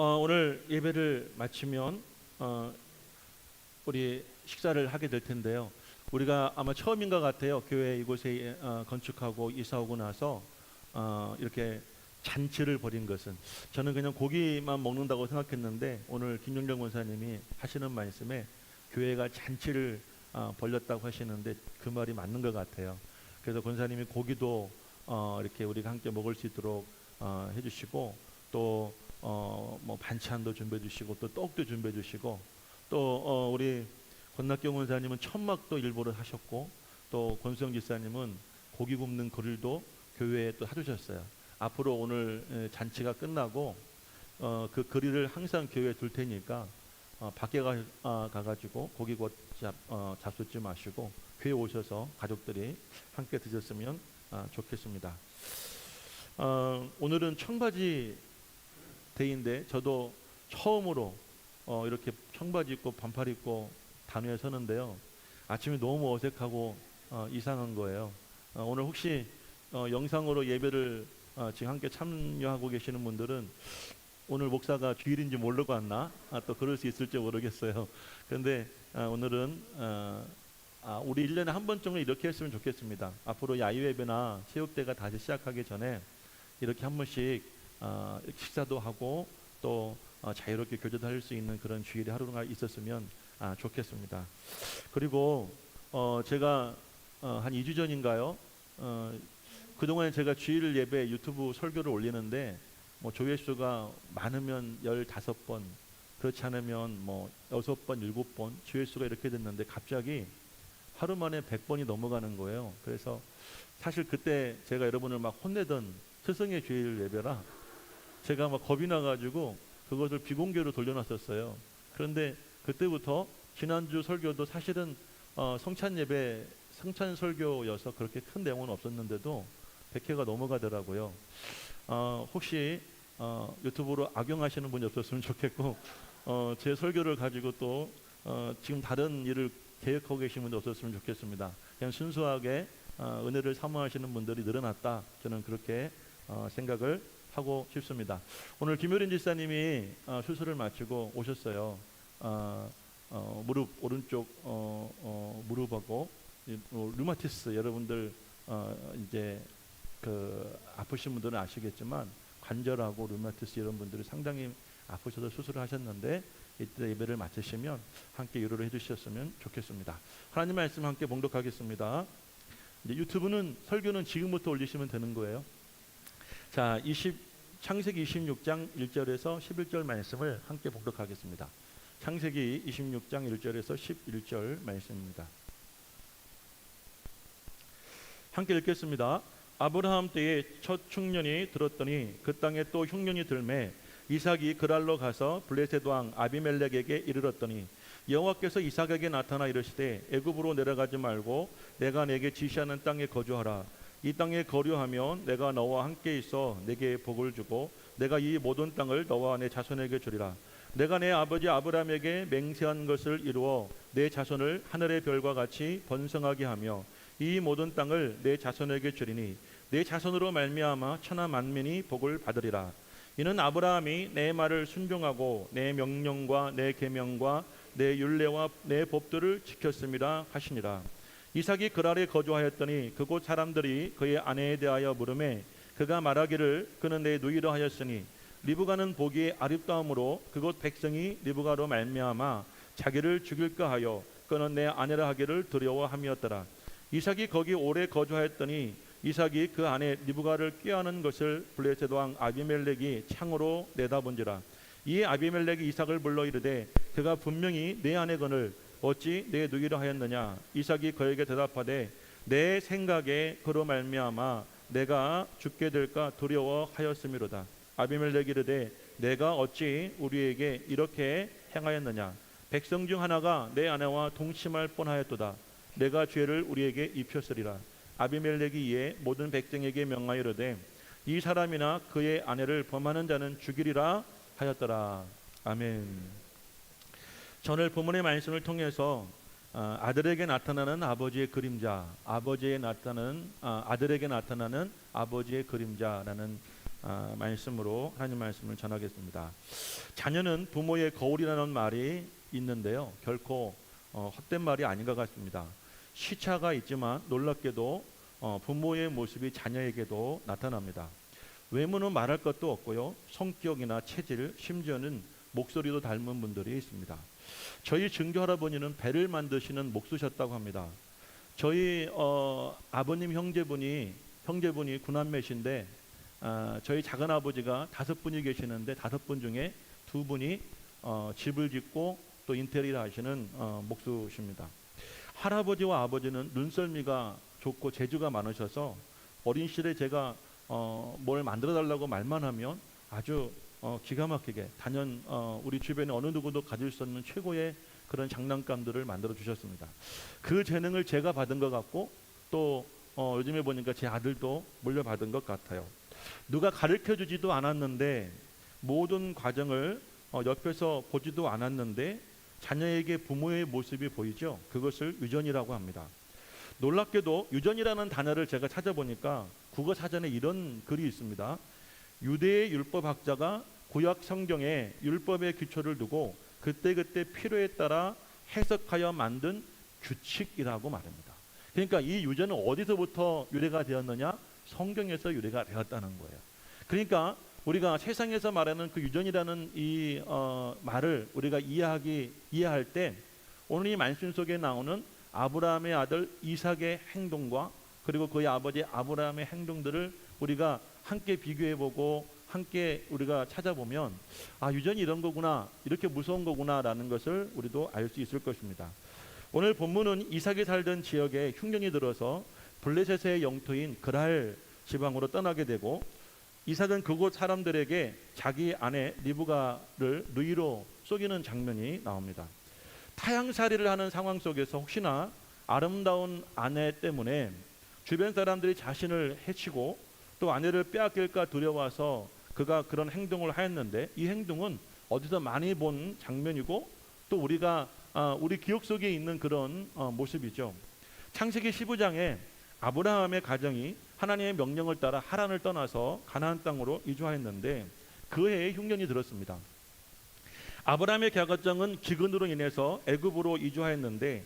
오늘 예배를 마치면 우리 식사를 하게 될 텐데요. 우리가 아마 처음인 것 같아요. 교회 이곳에 건축하고 이사 오고 나서 이렇게 잔치를 벌인 것은, 저는 그냥 고기만 먹는다고 생각했는데 오늘 김용정 권사님이 하시는 말씀에 교회가 잔치를 벌렸다고 하시는데 그 말이 맞는 것 같아요. 그래서 권사님이 고기도 이렇게 우리가 함께 먹을 수 있도록 해주시고, 또 뭐 반찬도 준비해 주시고, 또 떡도 준비해 주시고, 또 우리 권낙경 권사님은 천막도 일부러 하셨고, 또 권수영 집사님은 고기 굽는 그릴도 교회에 또 해주셨어요. 앞으로 오늘 잔치가 끝나고 그 그릴을 항상 교회에 둘 테니까 밖에 가가지고 고기 잡수지 마시고 교회 오셔서 가족들이 함께 드셨으면 좋겠습니다. 오늘은 청바지 데이인데 저도 처음으로 이렇게 청바지 입고 반팔 입고 단위에 서는데요. 아침에 너무 어색하고 이상한 거예요. 오늘 혹시 영상으로 예배를 지금 함께 참여하고 계시는 분들은 오늘 목사가 주일인지 모르고 왔나? 또 그럴 수 있을지 모르겠어요. 그런데 오늘은 우리 1년에 한 번쯤은 이렇게 했으면 좋겠습니다. 앞으로 야유예배나 체육대가 다시 시작하기 전에 이렇게 한 번씩 식사도 하고 또 자유롭게 교제도 할 수 있는 그런 주일이 하루가 있었으면 좋겠습니다. 그리고 제가 한 2주 전인가요? 그동안에 제가 주일 예배 유튜브 설교를 올리는데 뭐 조회수가 많으면 15번, 그렇지 않으면 뭐 6번, 7번 조회수가 이렇게 됐는데 갑자기 하루 만에 100번이 넘어가는 거예요. 그래서 사실 그때 제가 여러분을 막 혼내던 스승의 주일 예배라 제가 막 겁이 나가지고 그것을 비공개로 돌려놨었어요. 그런데 그때부터 지난주 설교도 사실은 성찬 예배, 성찬 설교여서 그렇게 큰 내용은 없었는데도 100회가 넘어가더라고요. 혹시 유튜브로 악용하시는 분이 없었으면 좋겠고, 제 설교를 가지고 또 지금 다른 일을 계획하고 계신 분도 없었으면 좋겠습니다. 그냥 순수하게 은혜를 사모하시는 분들이 늘어났다, 저는 그렇게 생각을 하고 싶습니다. 오늘 김효린 집사님이 수술을 마치고 오셨어요. 무릎 오른쪽 무릎하고 류마티스, 여러분들 이제 그 아프신 분들은 아시겠지만 관절하고 류마티스 이런 분들이 상당히 아프셔서 수술을 하셨는데 이때 예배를 마치시면 함께 위로를 해주셨으면 좋겠습니다. 하나님 말씀 함께 봉독하겠습니다. 이제 유튜브는 설교는 지금부터 올리시면 되는 거예요. 자, 창세기 26장 1절에서 11절 말씀을 함께 봉독하겠습니다. 창세기 26장 1절에서 11절 말씀입니다. 함께 읽겠습니다. 아브라함 때에 첫 흉년이 들었더니 그 땅에 또 흉년이 들매 이삭이 그랄로 가서 블레셋 왕 아비멜렉에게 이르렀더니 여호와께서 이삭에게 나타나 이르시되 애굽으로 내려가지 말고 내가 내게 지시하는 땅에 거주하라. 이 땅에 거류하면 내가 너와 함께 있어 내게 복을 주고 내가 이 모든 땅을 너와 내 자손에게 주리라. 내가 내 아버지 아브라함에게 맹세한 것을 이루어 내 자손을 하늘의 별과 같이 번성하게 하며 이 모든 땅을 내 자손에게 주리니 내 자손으로 말미암아 천하 만민이 복을 받으리라. 이는 아브라함이 내 말을 순종하고 내 명령과 내 계명과 내 율례와 내 법도를 지켰음이라 하시니라. 이삭이 그랄에 거주하였더니 그곳 사람들이 그의 아내에 대하여 물으매 그가 말하기를 그는 내 누이라 하였으니 리브가는 보기에 아름다움으로 그곳 백성이 리브가로 말미암아 자기를 죽일까 하여 그는 내 아내라 하기를 두려워함이었더라. 이삭이 거기 오래 거주하였더니 이삭이 그 아내 리브가를 꾀하는 것을 블레셋 왕 아비멜렉이 창으로 내다본지라. 이에 아비멜렉이 이삭을 불러 이르되 그가 분명히 내 아내거늘 어찌 내 누이라 하였느냐. 이삭이 그에게 대답하되 내 생각에 그로 말미암아 내가 죽게 될까 두려워하였음이로다. 아비멜렉이 이르되 내가 어찌 우리에게 이렇게 행하였느냐. 백성 중 하나가 내 아내와 동침할 뻔하였도다. 내가 죄를 우리에게 입혔으리라. 아비멜렉이 이에 모든 백성에게 명하여 이르되 이 사람이나 그의 아내를 범하는 자는 죽이리라 하였더라. 아멘. 오늘 본문의 말씀을 통해서 아들에게 나타나는 아버지의 그림자, 아들에게 나타나는 아버지의 그림자라는 말씀으로 하나님 말씀을 전하겠습니다. 자녀는 부모의 거울이라는 말이 있는데요, 결코 헛된 말이 아닌 것 같습니다. 시차가 있지만 놀랍게도 부모의 모습이 자녀에게도 나타납니다. 외모는 말할 것도 없고요, 성격이나 체질, 심지어는 목소리도 닮은 분들이 있습니다. 저희 증조 할아버지는 배를 만드시는 목수셨다고 합니다. 저희 아버님 형제분이 구남매신데 저희 작은 아버지가 5분이 계시는데 5분 중에 2분이 집을 짓고 또 인테리어 하시는 목수십니다. 할아버지와 아버지는 눈썰미가 좋고 재주가 많으셔서 어린 시절에 제가 뭘 만들어 달라고 말만 하면 아주 기가 막히게 단연 우리 주변에 어느 누구도 가질 수 없는 최고의 그런 장난감들을 만들어 주셨습니다. 그 재능을 제가 받은 것 같고 또 요즘에 보니까 제 아들도 물려받은 것 같아요. 누가 가르쳐 주지도 않았는데 모든 과정을 옆에서 보지도 않았는데 자녀에게 부모의 모습이 보이죠. 그것을 유전이라고 합니다. 놀랍게도 유전이라는 단어를 제가 찾아보니까 국어 사전에 이런 글이 있습니다. 유대의 율법학자가 구약 성경에 율법의 기초를 두고 그때그때 필요에 따라 해석하여 만든 규칙이라고 말합니다. 그러니까 이 유전은 어디서부터 유래가 되었느냐? 성경에서 유래가 되었다는 거예요. 그러니까 우리가 세상에서 말하는 그 유전이라는 이 말을 우리가 이해할 때 오늘 이 말씀 속에 나오는 아브라함의 아들 이삭의 행동과 그리고 그의 아버지 아브라함의 행동들을 우리가 함께 비교해보고 함께 우리가 찾아보면 유전이 이런 거구나, 이렇게 무서운 거구나라는 것을 우리도 알 수 있을 것입니다. 오늘 본문은 이삭이 살던 지역에 흉년이 들어서 블레셋의 영토인 그랄 지방으로 떠나게 되고 이삭은 그곳 사람들에게 자기 아내 리브가를 누이로 속이는 장면이 나옵니다. 타향살이를 하는 상황 속에서 혹시나 아름다운 아내 때문에 주변 사람들이 자신을 해치고 또 아내를 빼앗길까 두려워서 그가 그런 행동을 하였는데 이 행동은 어디서 많이 본 장면이고 또 우리가 우리 기억 속에 있는 그런 모습이죠. 창세기 15장에 아브라함의 가정이 하나님의 명령을 따라 하란을 떠나서 가나안 땅으로 이주하였는데 그 해에 흉년이 들었습니다. 아브라함의 가정은 기근으로 인해서 애굽으로 이주하였는데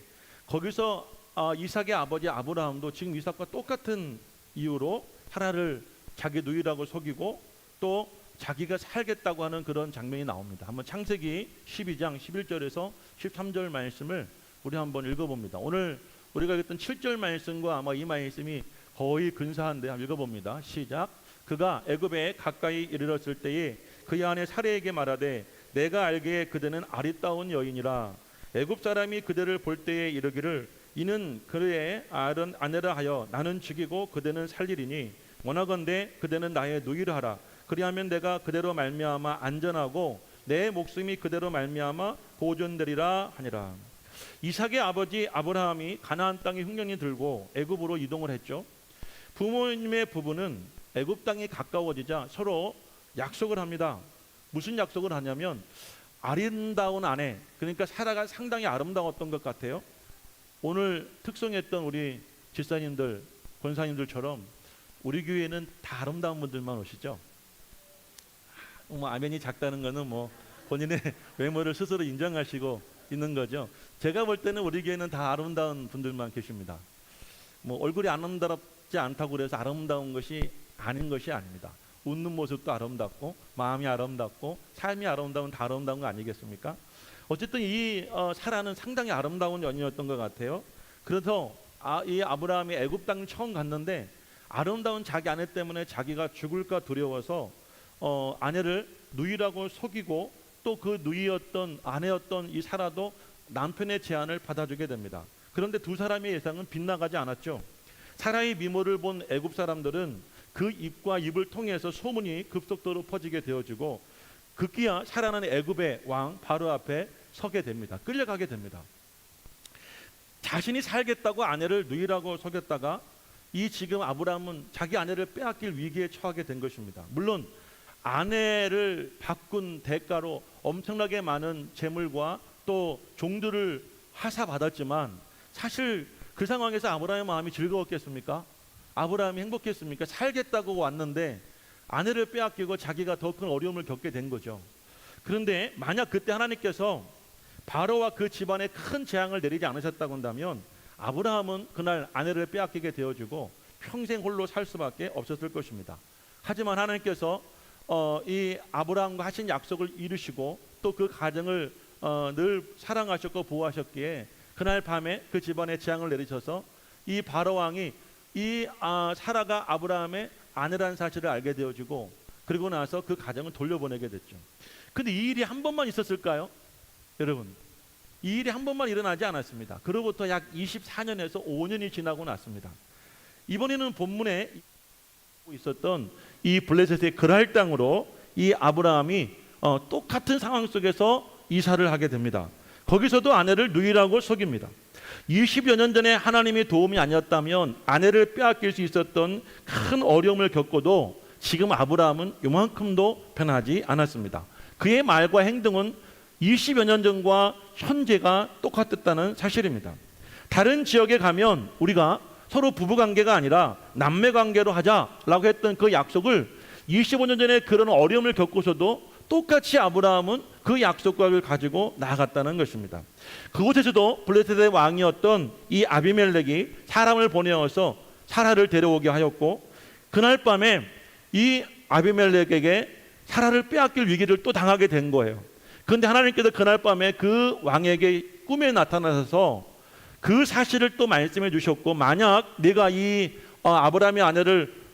거기서 이삭의 아버지 아브라함도 지금 이삭과 똑같은 이유로 사라를 자기 누이라고 속이고 또 자기가 살겠다고 하는 그런 장면이 나옵니다. 한번 창세기 12장 11절에서 13절 말씀을 우리 한번 읽어봅니다. 오늘 우리가 읽었던 7절 말씀과 아마 이 말씀이 거의 근사한데 한번 읽어봅니다. 시작. 그가 애굽에 가까이 이르렀을 때에 그의 아내 사레에게 말하되 내가 알기에 그대는 아리따운 여인이라 애굽 사람이 그대를 볼 때에 이르기를 이는 그의 아내라 하여 나는 죽이고 그대는 살리리니 원하건대 그대는 나의 누이를 하라. 그리하면 내가 그대로 말미암아 안전하고 내 목숨이 그대로 말미암아 보존되리라 하니라. 이삭의 아버지 아브라함이 가나안 땅에 흉년이 들고 애굽으로 이동을 했죠. 부모님의 부부는 애굽 땅이 가까워지자 서로 약속을 합니다. 무슨 약속을 하냐면 아름다운 아내, 그러니까 사라가 상당히 아름다웠던 것 같아요. 오늘 특성했던 우리 집사님들, 권사님들처럼 우리 교회는 다 아름다운 분들만 오시죠. 아멘이 작다는 거는 본인의 외모를 스스로 인정하시고 있는 거죠. 제가 볼 때는 우리 교회는 다 아름다운 분들만 계십니다. 얼굴이 아름답지 않다고 그래서 아름다운 것이 아닌 것이 아닙니다. 웃는 모습도 아름답고 마음이 아름답고 삶이 아름다운 다 아름다운 거 아니겠습니까? 어쨌든 이 사라는 상당히 아름다운 여인이었던 것 같아요. 그래서 이 아브라함이 애굽 땅을 처음 갔는데 아름다운 자기 아내 때문에 자기가 죽을까 두려워서 아내를 누이라고 속이고 또 그 누이였던 아내였던 이 사라도 남편의 제안을 받아주게 됩니다. 그런데 두 사람의 예상은 빗나가지 않았죠. 사라의 미모를 본 애굽 사람들은 그 입과 입을 통해서 소문이 급속도로 퍼지게 되어지고 급기야 사라는 애굽의 왕 바로 앞에 서게 됩니다. 끌려가게 됩니다. 자신이 살겠다고 아내를 누이라고 속였다가 이 지금 아브라함은 자기 아내를 빼앗길 위기에 처하게 된 것입니다. 물론 아내를 바꾼 대가로 엄청나게 많은 재물과 또 종들을 하사받았지만 사실 그 상황에서 아브라함의 마음이 즐거웠겠습니까? 아브라함이 행복했습니까? 살겠다고 왔는데 아내를 빼앗기고 자기가 더 큰 어려움을 겪게 된 거죠. 그런데 만약 그때 하나님께서 바로와 그 집안에 큰 재앙을 내리지 않으셨다고 한다면 아브라함은 그날 아내를 빼앗기게 되어지고 평생 홀로 살 수밖에 없었을 것입니다. 하지만 하나님께서 이 아브라함과 하신 약속을 이루시고 또 그 가정을 늘 사랑하셨고 보호하셨기에 그날 밤에 그 집안에 재앙을 내리셔서 이 바로 왕이 이 사라가 아브라함의 아내라는 사실을 알게 되어지고 그리고 나서 그 가정을 돌려보내게 됐죠. 근데 이 일이 한 번만 있었을까요? 여러분, 이 일이 한 번만 일어나지 않았습니다. 그로부터 약 24년에서 5년이 지나고 났습니다. 이번에는 본문에 있었던 이 블레셋의 그랄 땅으로 이 아브라함이 똑같은 상황 속에서 이사를 하게 됩니다. 거기서도 아내를 누이라고 속입니다. 20여 년 전에 하나님의 도움이 아니었다면 아내를 빼앗길 수 있었던 큰 어려움을 겪고도 지금 아브라함은 요만큼도 변하지 않았습니다. 그의 말과 행동은 20여 년 전과 현재가 똑같았다는 사실입니다. 다른 지역에 가면 우리가 서로 부부관계가 아니라 남매관계로 하자라고 했던 그 약속을 25년 전에 그런 어려움을 겪고서도 똑같이 아브라함은 그 약속을 가지고 나아갔다는 것입니다. 그곳에서도 블레셋의 왕이었던 이 아비멜렉이 사람을 보내어서 사라를 데려오게 하였고 그날 밤에 이 아비멜렉에게 사라를 빼앗길 위기를 또 당하게 된 거예요. 그런데 하나님께서 그날 밤에 그 왕에게 꿈에 나타나셔서 그 사실을 또 말씀해 주셨고 만약 네가 이 아브라함의 아내를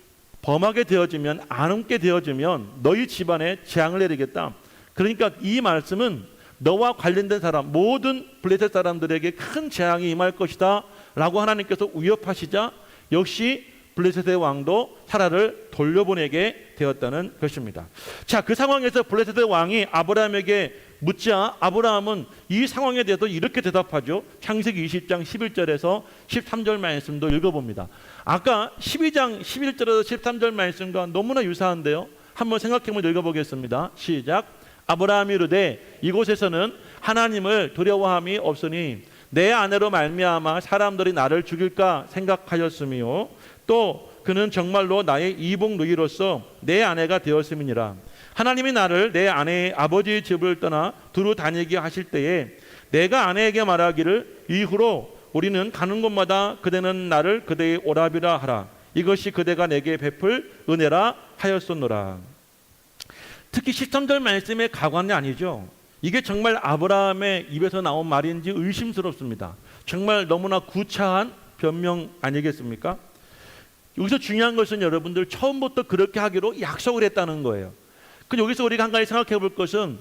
범하게 되어지면 안 옮게 되어지면 너희 집안에 재앙을 내리겠다. 그러니까 이 말씀은 너와 관련된 사람 모든 블레셋 사람들에게 큰 재앙이 임할 것이다 라고 하나님께서 위협하시자 역시 블레셋의 왕도 사라를 돌려보내게 되었다는 것입니다. 자, 그 상황에서 블레셋의 왕이 아브라함에게 묻자 아브라함은 이 상황에 대해서 이렇게 대답하죠. 창세기 20장 11절에서 13절 말씀도 읽어봅니다. 아까 12장 11절에서 13절 말씀과 너무나 유사한데요. 한번 생각해보면 읽어보겠습니다. 시작. 아브라함이 이르되 이곳에서는 하나님을 두려워함이 없으니 내 아내로 말미암아 사람들이 나를 죽일까 생각하였으며 또 그는 정말로 나의 이복 누이로서 내 아내가 되었음이니라. 하나님이 나를 내 아내의 아버지의 집을 떠나 두루 다니게 하실 때에 내가 아내에게 말하기를 이후로 우리는 가는 곳마다 그대는 나를 그대의 오라비라 하라. 이것이 그대가 내게 베풀 은혜라 하였소노라. 특히 13절 말씀의 가관이 아니죠. 이게 정말 아브라함의 입에서 나온 말인지 의심스럽습니다. 정말 너무나 구차한 변명 아니겠습니까? 여기서 중요한 것은 여러분들 처음부터 그렇게 하기로 약속을 했다는 거예요. 근데 여기서 우리가 한 가지 생각해 볼 것은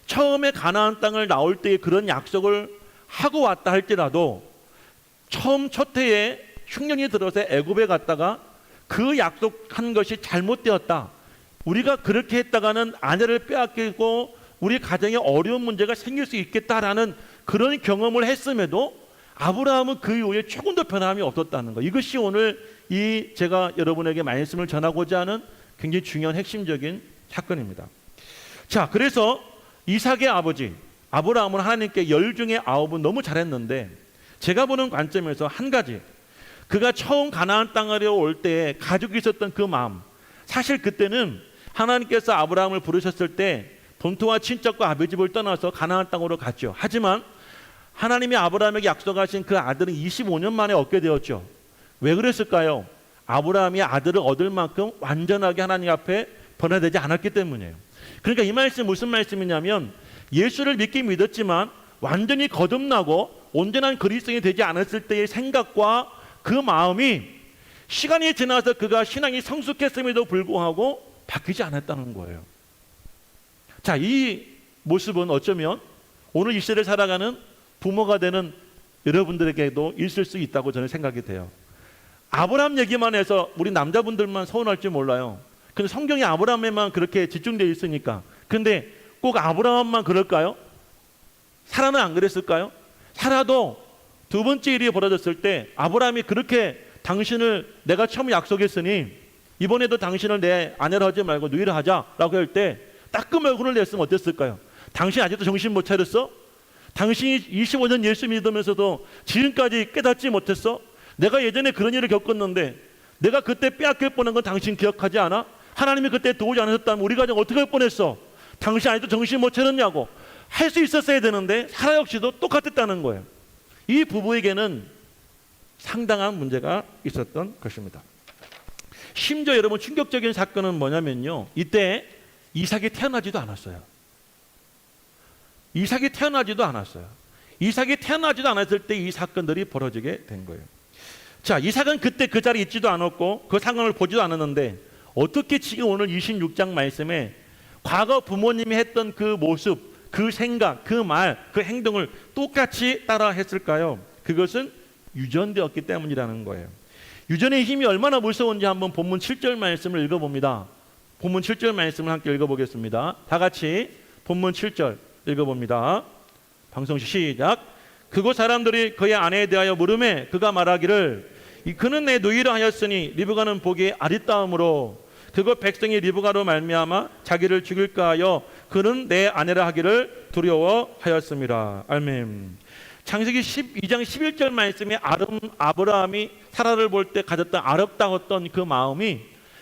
처음에 가나안 땅을 나올 때에 그런 약속을 하고 왔다 할지라도 처음 첫 해에 흉년이 들어서 애굽에 갔다가 그 약속한 것이 잘못되었다. 우리가 그렇게 했다가는 아내를 빼앗기고 우리 가정에 어려운 문제가 생길 수 있겠다라는 그런 경험을 했음에도 아브라함은 그 이후에 조금 더 변함이 없었다는 거. 이것이 오늘 이 제가 여러분에게 말씀을 전하고자 하는 굉장히 중요한 핵심적인 사건입니다. 자, 그래서 이삭의 아버지 아브라함은 하나님께 10 중에 9은 너무 잘했는데 제가 보는 관점에서 한 가지, 그가 처음 가나안 땅으로 올 때 가지고 있었던 그 마음, 사실 그때는 하나님께서 아브라함을 부르셨을 때 본토와 친척과 아버지 집을 떠나서 가나안 땅으로 갔죠. 하지만 하나님이 아브라함에게 약속하신 그 아들은 25년 만에 얻게 되었죠. 왜 그랬을까요? 아브라함이 아들을 얻을 만큼 완전하게 하나님 앞에 변화되지 않았기 때문이에요. 그러니까 이 말씀 무슨 말씀이냐면 예수를 믿긴 믿었지만 완전히 거듭나고 온전한 그리스도인이 되지 않았을 때의 생각과 그 마음이 시간이 지나서 그가 신앙이 성숙했음에도 불구하고 바뀌지 않았다는 거예요. 자, 이 모습은 어쩌면 오늘 이 시대를 살아가는 부모가 되는 여러분들에게도 있을 수 있다고 저는 생각이 돼요. 아브라함 얘기만 해서 우리 남자분들만 서운할지 몰라요. 근데 성경이 아브라함에만 그렇게 집중되어 있으니까. 근데 꼭 아브라함만 그럴까요? 사라는 안 그랬을까요? 사라도 두 번째 일이 벌어졌을 때 아브라함이 그렇게 당신을 내가 처음 약속했으니 이번에도 당신을 내 아내로 하지 말고 누이로 하자라고 할 때 따끔 얼굴을 냈으면 어땠을까요? 당신 아직도 정신 못 차렸어? 당신이 25년 예수 믿으면서도 지금까지 깨닫지 못했어? 내가 예전에 그런 일을 겪었는데 내가 그때 빼앗길 뻔한 건 당신 기억하지 않아? 하나님이 그때 도우지 않으셨다면 우리 가정 어떻게 할 뻔했어? 당신 아직도 정신 못 차렸냐고 할 수 있었어야 되는데 사라 역시도 똑같았다는 거예요. 이 부부에게는 상당한 문제가 있었던 것입니다. 심지어 여러분 충격적인 사건은 뭐냐면요, 이때 이삭이 태어나지도 않았어요. 이삭이 태어나지도 않았어요. 이삭이 태어나지도 않았을 때 이 사건들이 벌어지게 된 거예요. 자, 이삭은 그때 그 자리에 있지도 않았고 그 상황을 보지도 않았는데 어떻게 지금 오늘 26장 말씀에 과거 부모님이 했던 그 모습, 그 생각, 그 말, 그 행동을 똑같이 따라 했을까요? 그것은 유전되었기 때문이라는 거예요. 유전의 힘이 얼마나 무서운지 한번 본문 7절 말씀을 읽어봅니다. 본문 7절 말씀을 함께 읽어보겠습니다. 다 같이 본문 7절 읽어봅니다. 방송 시작. 그곳 사람들이 그의 아내에 대하여 물으매 그가 말하기를 그는 내 누이라 하였으니 리브가는 보기에 아리따움으로 그곳 백성이 리브가로 말미암아 자기를 죽일까 하여 그는 내 아내라 하기를 두려워하였습니다. 아멘. 창세기 12장 11절 말씀에 아브라함이 사라를 볼 때 가졌던 아름다웠던 그 마음이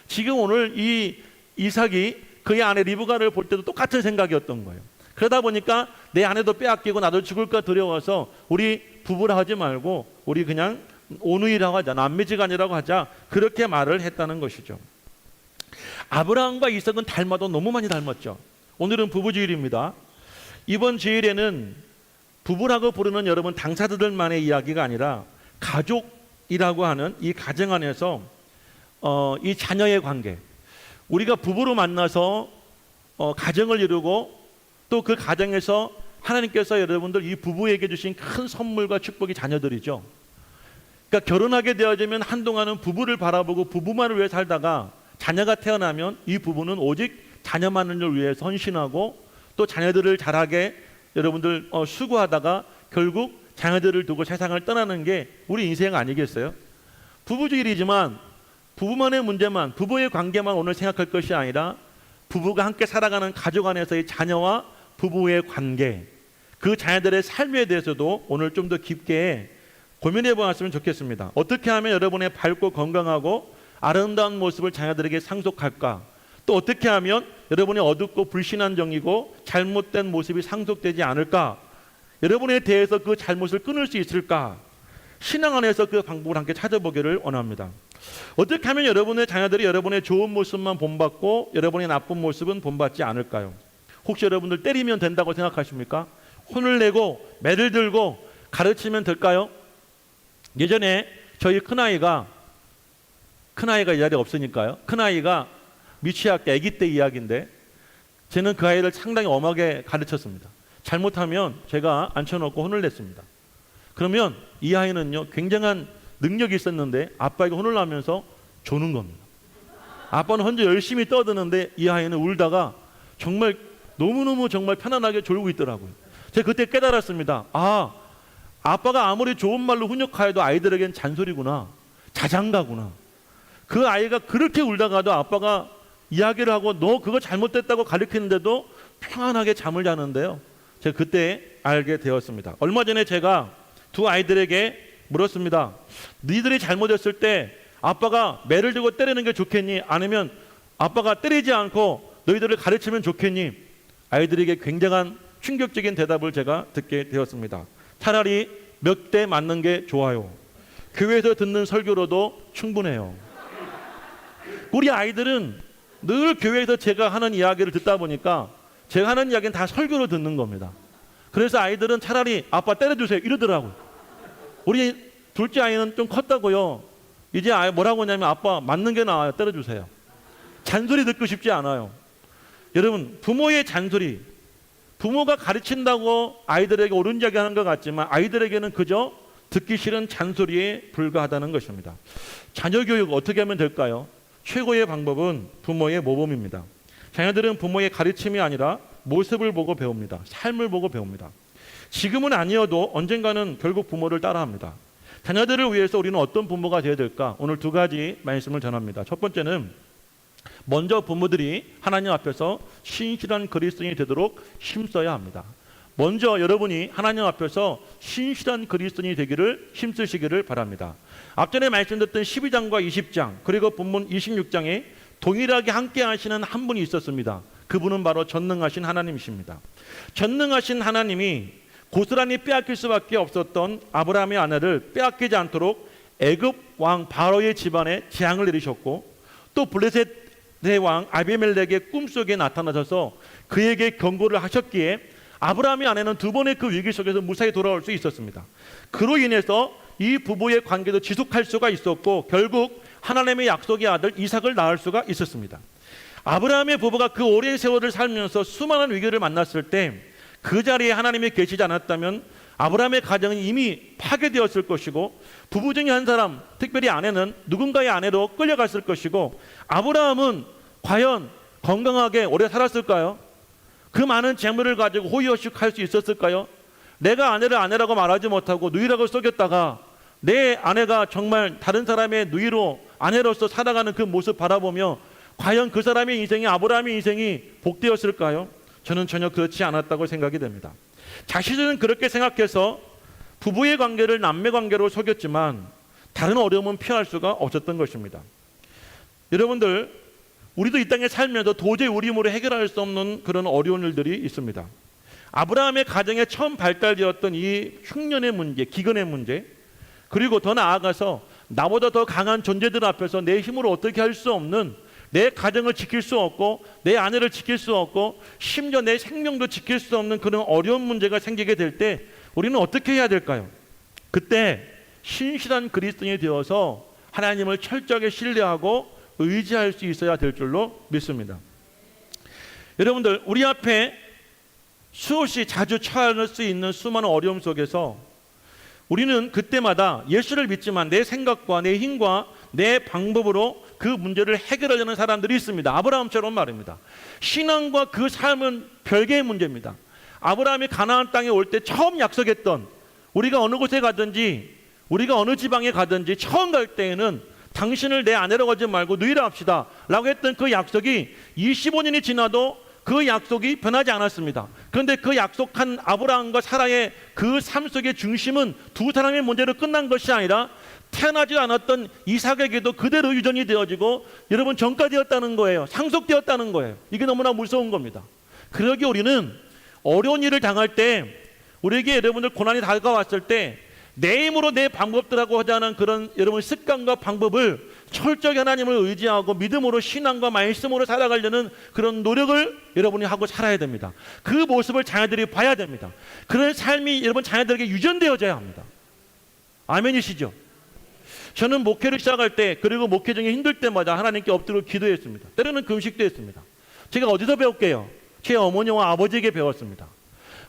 지금 오늘 이 이삭이 그의 아내 리브가를 볼 때도 똑같은 생각이었던 거예요. 그러다 보니까 내 아내도 빼앗기고 나도 죽을까 두려워서 우리 부부라 하지 말고 우리 그냥 오누이라고 하자, 남매지간이라고 하자, 그렇게 말을 했다는 것이죠. 아브라함과 이삭은 닮아도 너무 많이 닮았죠. 오늘은 부부주일입니다. 이번 주일에는 부부라고 부르는 여러분 당사자들만의 이야기가 아니라 가족이라고 하는 이 가정 안에서 이 자녀의 관계, 우리가 부부로 만나서 가정을 이루고 또 그 가정에서 하나님께서 여러분들 이 부부에게 주신 큰 선물과 축복이 자녀들이죠. 그러니까 결혼하게 되어지면 한동안은 부부를 바라보고 부부만을 위해 살다가 자녀가 태어나면 이 부부는 오직 자녀만을 위해서 헌신하고 또 자녀들을 자라게 여러분들 수고하다가 결국 자녀들을 두고 세상을 떠나는 게 우리 인생 아니겠어요? 부부주일이지만 부부만의 문제만, 부부의 관계만 오늘 생각할 것이 아니라 부부가 함께 살아가는 가족 안에서의 자녀와 부부의 관계, 그 자녀들의 삶에 대해서도 오늘 좀 더 깊게 고민해 보았으면 좋겠습니다. 어떻게 하면 여러분의 밝고 건강하고 아름다운 모습을 자녀들에게 상속할까? 또 어떻게 하면 여러분의 어둡고 불신앙적이고 잘못된 모습이 상속되지 않을까? 여러분에 대해서 그 잘못을 끊을 수 있을까? 신앙 안에서 그 방법을 함께 찾아보기를 원합니다. 어떻게 하면 여러분의 자녀들이 여러분의 좋은 모습만 본받고 여러분의 나쁜 모습은 본받지 않을까요? 혹시 여러분들 때리면 된다고 생각하십니까? 혼을 내고 매를 들고 가르치면 될까요? 예전에 저희 큰아이가 이 자리에 없으니까요. 큰아이가 미취학 아기 때 이야기인데 저는 그 아이를 상당히 엄하게 가르쳤습니다. 잘못하면 제가 앉혀놓고 혼을 냈습니다. 그러면 이 아이는요, 굉장한 능력이 있었는데 아빠에게 혼을 나면서 조는 겁니다. 아빠는 혼자 열심히 떠드는데 이 아이는 울다가 정말 너무너무 정말 편안하게 졸고 있더라고요. 제가 그때 깨달았습니다. 아, 아빠가 아무리 좋은 말로 훈육하여도 아이들에겐 잔소리구나, 자장가구나. 그 아이가 그렇게 울다가도 아빠가 이야기를 하고 너 그거 잘못됐다고 가르치는데도 평안하게 잠을 자는데요. 제가 그때 알게 되었습니다. 얼마 전에 제가 두 아이들에게 물었습니다. 너희들이 잘못했을 때 아빠가 매를 들고 때리는 게 좋겠니? 아니면 아빠가 때리지 않고 너희들을 가르치면 좋겠니? 아이들에게 굉장한 충격적인 대답을 제가 듣게 되었습니다. 차라리 몇 대 맞는 게 좋아요. 교회에서 듣는 설교로도 충분해요. 우리 아이들은 늘 교회에서 제가 하는 이야기를 듣다 보니까 제가 하는 이야기는 다 설교로 듣는 겁니다. 그래서 아이들은 차라리 아빠 때려주세요 이러더라고요. 우리 둘째 아이는 좀 컸다고요. 이제 아이 뭐라고 하냐면 아빠 맞는 게 나아요. 때려주세요. 잔소리 듣고 싶지 않아요. 여러분, 부모의 잔소리, 부모가 가르친다고 아이들에게 옳은 이야기 하는 것 같지만 아이들에게는 그저 듣기 싫은 잔소리에 불과하다는 것입니다. 자녀 교육 어떻게 하면 될까요? 최고의 방법은 부모의 모범입니다. 자녀들은 부모의 가르침이 아니라 모습을 보고 배웁니다. 삶을 보고 배웁니다. 지금은 아니어도 언젠가는 결국 부모를 따라합니다. 자녀들을 위해서 우리는 어떤 부모가 되어야 될까? 오늘 두 가지 말씀을 전합니다. 첫 번째는 먼저 부모들이 하나님 앞에서 신실한 그리스도인이 되도록 힘써야 합니다. 먼저 여러분이 하나님 앞에서 신실한 그리스도인이 되기를 힘쓰시기를 바랍니다. 앞전에 말씀드렸던 12장과 20장 그리고 본문 26장에 동일하게 함께 하시는 한 분이 있었습니다. 그분은 바로 전능하신 하나님이십니다. 전능하신 하나님이 고스란히 빼앗길 수밖에 없었던 아브라함의 아내를 빼앗기지 않도록 애굽 왕 바로의 집안에 재앙을 내리셨고, 또 블레셋의 왕 아비멜렉의 꿈속에 나타나셔서 그에게 경고를 하셨기에 아브라함의 아내는 두 번의 그 위기 속에서 무사히 돌아올 수 있었습니다. 그로 인해서 이 부부의 관계도 지속할 수가 있었고, 결국 하나님의 약속의 아들 이삭을 낳을 수가 있었습니다. 아브라함의 부부가 그 오랜 세월을 살면서 수많은 위기를 만났을 때 그 자리에 하나님이 계시지 않았다면 아브라함의 가정은 이미 파괴되었을 것이고, 부부 중에 한 사람, 특별히 아내는 누군가의 아내로 끌려갔을 것이고, 아브라함은 과연 건강하게 오래 살았을까요? 그 많은 재물을 가지고 호의호식할 수 있었을까요? 내가 아내를 아내라고 말하지 못하고 누이라고 속였다가 내 아내가 정말 다른 사람의 누이로 아내로서 살아가는 그 모습 바라보며 과연 그 사람의 인생이, 아브라함의 인생이 복되었을까요? 저는 전혀 그렇지 않았다고 생각이 됩니다. 자신은 그렇게 생각해서 부부의 관계를 남매 관계로 속였지만 다른 어려움은 피할 수가 없었던 것입니다. 여러분들, 우리도 이 땅에 살면서 도저히 우리 힘으로 해결할 수 없는 그런 어려운 일들이 있습니다. 아브라함의 가정에 처음 발달되었던 이 흉년의 문제, 기근의 문제, 그리고 더 나아가서 나보다 더 강한 존재들 앞에서 내 힘으로 어떻게 할 수 없는, 내 가정을 지킬 수 없고 내 아내를 지킬 수 없고 심지어 내 생명도 지킬 수 없는 그런 어려운 문제가 생기게 될 때 우리는 어떻게 해야 될까요? 그때 신실한 그리스도인이 되어서 하나님을 철저하게 신뢰하고 의지할 수 있어야 될 줄로 믿습니다. 여러분들, 우리 앞에 수없이 자주 처할 수 있는 수많은 어려움 속에서 우리는 그때마다 예수를 믿지만 내 생각과 내 힘과 내 방법으로 그 문제를 해결하려는 사람들이 있습니다. 아브라함처럼 말입니다. 신앙과 그 삶은 별개의 문제입니다. 아브라함이 가나안 땅에 올 때 처음 약속했던, 우리가 어느 곳에 가든지 우리가 어느 지방에 가든지 처음 갈 때에는 당신을 내 아내라고 하지 말고 누이라 합시다 라고 했던 그 약속이 25년이 지나도 그 약속이 변하지 않았습니다. 그런데 그 약속한 아브라함과 사라의 그 삶 속의 중심은 두 사람의 문제로 끝난 것이 아니라 태어나지 않았던 이삭에게도 그대로 유전이 되어지고 여러분 전가되었다는 거예요. 상속되었다는 거예요. 이게 너무나 무서운 겁니다. 그러기에 우리는 어려운 일을 당할 때, 우리에게 여러분들 고난이 다가왔을 때 내 힘으로 내 방법들하고 하자는 그런 여러분 습관과 방법을 철저히 하나님을 의지하고 믿음으로 신앙과 말씀으로 살아가려는 그런 노력을 여러분이 하고 살아야 됩니다. 그 모습을 자녀들이 봐야 됩니다. 그런 삶이 여러분 자녀들에게 유전되어져야 합니다. 아멘이시죠? 저는 목회를 시작할 때, 그리고 목회 중에 힘들 때마다 하나님께 엎드려 기도했습니다. 때로는 금식도 했습니다. 제가 어디서 배웠게요? 제 어머니와 아버지에게 배웠습니다.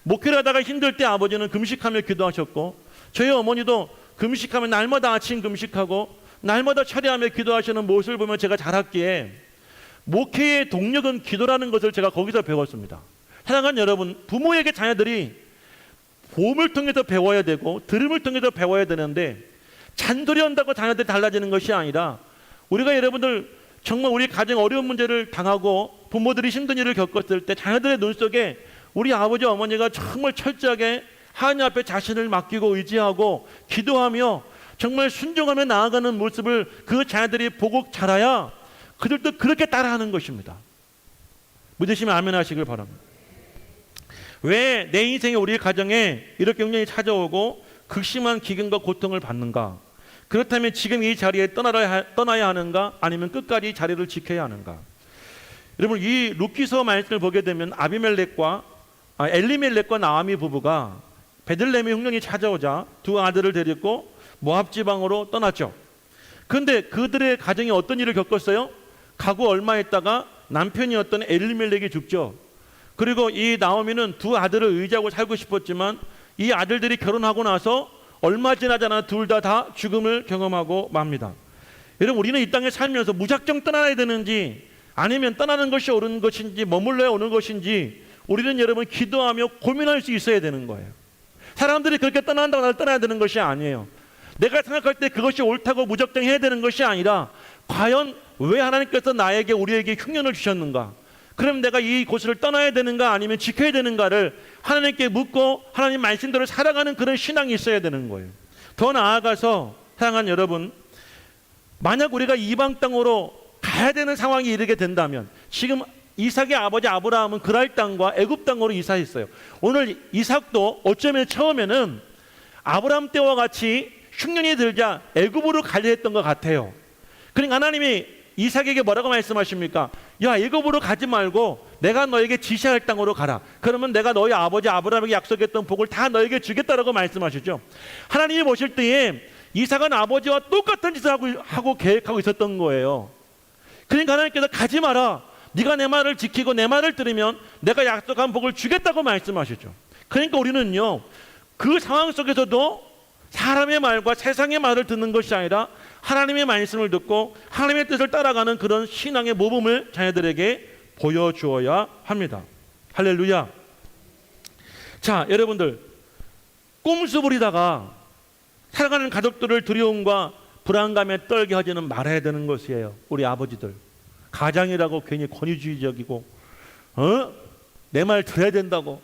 목회를 하다가 힘들 때 아버지는 금식하며 기도하셨고, 저희 어머니도 금식하면 날마다 아침 금식하고 날마다 철야하며 기도하시는 모습을 보면 제가 자랐기에 목회의 동력은 기도라는 것을 제가 거기서 배웠습니다. 사랑하는 여러분, 부모에게 자녀들이 보험을 통해서 배워야 되고 들음을 통해서 배워야 되는데, 잔소리 한다고 자녀들이 달라지는 것이 아니라, 우리가 여러분들 정말 우리 가정 어려운 문제를 당하고 부모들이 힘든 일을 겪었을 때 자녀들의 눈 속에 우리 아버지 어머니가 정말 철저하게 하나님 앞에 자신을 맡기고 의지하고 기도하며 정말 순종하며 나아가는 모습을 그 자녀들이 보고 자라야 그들도 그렇게 따라하는 것입니다. 믿으시면 아멘 하시길 바랍니다. 왜 내 인생에, 우리 가정에 이렇게 흉년이 찾아오고 극심한 기근과 고통을 받는가? 그렇다면 지금 이 자리에 떠나야 하는가? 아니면 끝까지 자리를 지켜야 하는가? 여러분, 이 룻기서 말씀을 보게 되면 엘리멜렉과 나아미 부부가 베들레헴의 흉년이 찾아오자 두 아들을 데리고 모압 지방으로 떠났죠. 그런데 그들의 가정이 어떤 일을 겪었어요? 가고 얼마 있다가 남편이었던 엘리멜렉이 죽죠. 그리고 이 나오미는 두 아들을 의지하고 살고 싶었지만 이 아들들이 결혼하고 나서 얼마 지나지 않아 둘 다 죽음을 경험하고 맙니다. 여러분, 우리는 이 땅에 살면서 무작정 떠나야 되는지 아니면 떠나는 것이 옳은 것인지 머물러야 오는 것인지 우리는 여러분 기도하며 고민할 수 있어야 되는 거예요. 사람들이 그렇게 떠난다고 나를 떠나야 되는 것이 아니에요. 내가 생각할 때 그것이 옳다고 무작정 해야 되는 것이 아니라, 과연 왜 하나님께서 나에게, 우리에게 흉년을 주셨는가? 그럼 내가 이 곳을 떠나야 되는가 아니면 지켜야 되는가를 하나님께 묻고 하나님 말씀대로 살아가는 그런 신앙이 있어야 되는 거예요. 더 나아가서 사랑하는 여러분, 만약 우리가 이방 땅으로 가야 되는 상황이 이르게 된다면, 지금 이삭의 아버지 아브라함은 그랄 땅과 애굽 땅으로 이사했어요. 오늘 이삭도 어쩌면 처음에는 아브라함 때와 같이 흉년이 들자 애굽으로 가려 했던 것 같아요. 그러니까 하나님이 이삭에게 뭐라고 말씀하십니까? 야, 애굽으로 가지 말고 내가 너에게 지시할 땅으로 가라. 그러면 내가 너희 아버지 아브라함에게 약속했던 복을 다 너에게 주겠다라고 말씀하시죠. 하나님이 보실 때에 이삭은 아버지와 똑같은 짓을 하고 계획하고 있었던 거예요. 그러니까 하나님께서 가지 마라. 네가 내 말을 지키고 내 말을 들으면 내가 약속한 복을 주겠다고 말씀하시죠. 그러니까 우리는요, 그 상황 속에서도 사람의 말과 세상의 말을 듣는 것이 아니라 하나님의 말씀을 듣고 하나님의 뜻을 따라가는 그런 신앙의 모범을 자녀들에게 보여주어야 합니다. 할렐루야. 자, 여러분들, 꼼수 부리다가 살아가는 가족들을 두려움과 불안감에 떨게 하지는 말아야 되는 것이에요. 우리 아버지들, 가장이라고 괜히 권위주의적이고 내 말 들어야 된다고,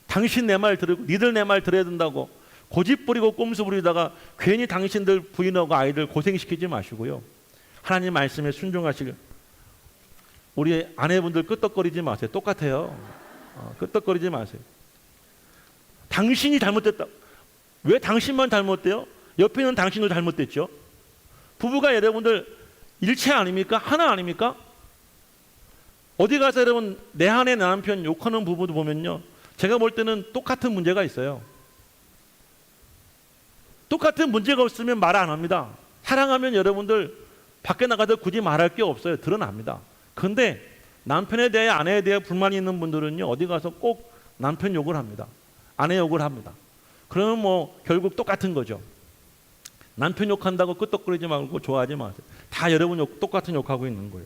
당신 내 말 들으고 니들 내 말 들어야 된다고 고집 부리고 꼼수 부리다가 괜히 당신들 부인하고 아이들 고생시키지 마시고요, 하나님 말씀에 순종하시길. 우리 아내분들 끄떡거리지 마세요. 똑같아요. 끄떡거리지 마세요. 당신이 잘못됐다. 왜 당신만 잘못돼요? 옆에 있는 당신도 잘못됐죠. 부부가 여러분들 일체 아닙니까? 하나 아닙니까? 어디 가서 여러분 내 아내 내 남편 욕하는 부부도 보면요, 제가 볼 때는 똑같은 문제가 있어요. 똑같은 문제가 없으면 말 안 합니다. 사랑하면 여러분들 밖에 나가서 굳이 말할 게 없어요. 드러납니다. 그런데 남편에 대해 아내에 대해 불만이 있는 분들은요, 어디 가서 꼭 남편 욕을 합니다. 아내 욕을 합니다. 그러면 뭐 결국 똑같은 거죠. 남편 욕한다고 끄떡거리지 말고 좋아하지 마세요. 다 여러분 똑같은 욕하고 있는 거예요.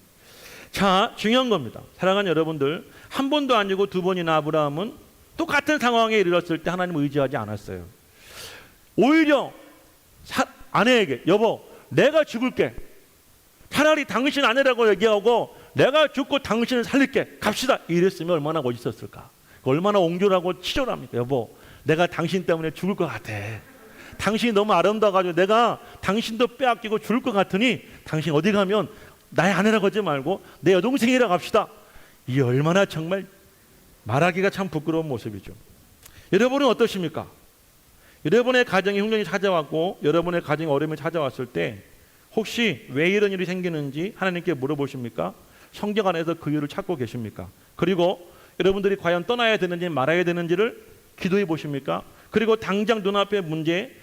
자, 중요한 겁니다. 사랑하는 여러분들, 한 번도 아니고 두 번이나 아브라함은 똑같은 상황에 이르렀을 때 하나님을 의지하지 않았어요. 오히려 아내에게 여보, 내가 죽을게. 차라리 당신 아내라고 얘기하고 내가 죽고 당신을 살릴게. 갑시다. 이랬으면 얼마나 멋있었을까. 얼마나 옹졸하고 치졸합니까. 여보, 내가 당신 때문에 죽을 것 같아. 당신이 너무 아름다워가지고 내가 당신도 빼앗기고 죽을 것 같으니 당신 어디 가면 나의 아내라고 하지 말고 내 여동생이라고 합시다. 이 얼마나 정말 말하기가 참 부끄러운 모습이죠. 여러분은 어떠십니까? 여러분의 가정에 흉년이 찾아왔고 여러분의 가정에 어려움이 찾아왔을 때 혹시 왜 이런 일이 생기는지 하나님께 물어보십니까? 성경 안에서 그 이유를 찾고 계십니까? 그리고 여러분들이 과연 떠나야 되는지 말아야 되는지를 기도해 보십니까? 그리고 당장 눈앞의 문제,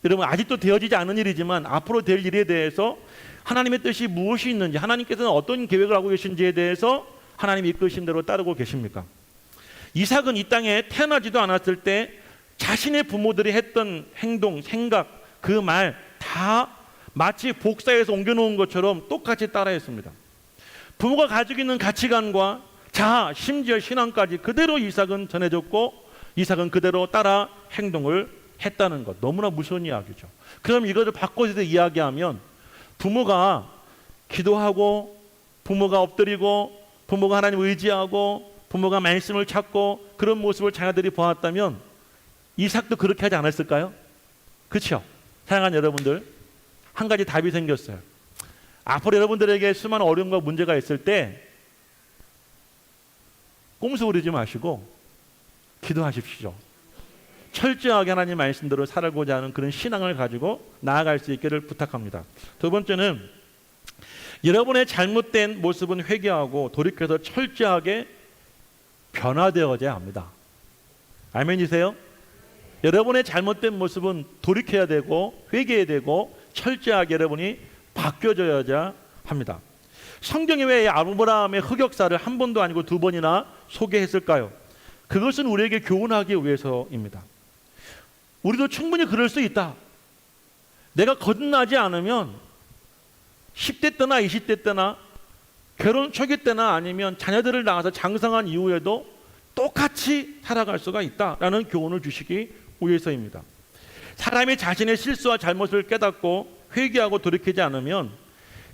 여러분 아직도 되어지지 않은 일이지만 앞으로 될 일에 대해서 하나님의 뜻이 무엇이 있는지, 하나님께서는 어떤 계획을 하고 계신지에 대해서 하나님 이끄신 대로 따르고 계십니까? 이삭은 이 땅에 태어나지도 않았을 때 자신의 부모들이 했던 행동, 생각, 그 말 다 마치 복사해서 옮겨놓은 것처럼 똑같이 따라했습니다. 부모가 가지고 있는 가치관과 자아, 심지어 신앙까지 그대로 이삭은 전해졌고 이삭은 그대로 따라 행동을 했다는 것, 너무나 무서운 이야기죠. 그럼 이것을 바꿔서 이야기하면 부모가 기도하고 부모가 엎드리고 부모가 하나님 의지하고 부모가 말씀을 찾고 그런 모습을 자녀들이 보았다면 이삭도 그렇게 하지 않았을까요? 그렇죠? 사랑하는 여러분들, 한 가지 답이 생겼어요. 앞으로 여러분들에게 수많은 어려움과 문제가 있을 때 꼼수 부리지 마시고 기도하십시오. 철저하게 하나님 말씀대로 살고자 하는 그런 신앙을 가지고 나아갈 수 있기를 부탁합니다. 두 번째는 여러분의 잘못된 모습은 회개하고 돌이켜서 철저하게 변화되어져야 합니다. 아멘이세요? 여러분의 잘못된 모습은 돌이켜야 되고 회개해야 되고 철저하게 여러분이 바뀌어져야 합니다. 성경에 왜 아브라함의 흑역사를 한 번도 아니고 두 번이나 소개했을까요? 그것은 우리에게 교훈하기 위해서입니다. 우리도 충분히 그럴 수 있다. 내가 거듭나지 않으면 10대 때나 20대 때나 결혼 초기 때나 아니면 자녀들을 낳아서 장성한 이후에도 똑같이 살아갈 수가 있다라는 교훈을 주시기 위해서입니다. 사람이 자신의 실수와 잘못을 깨닫고 회개하고 돌이키지 않으면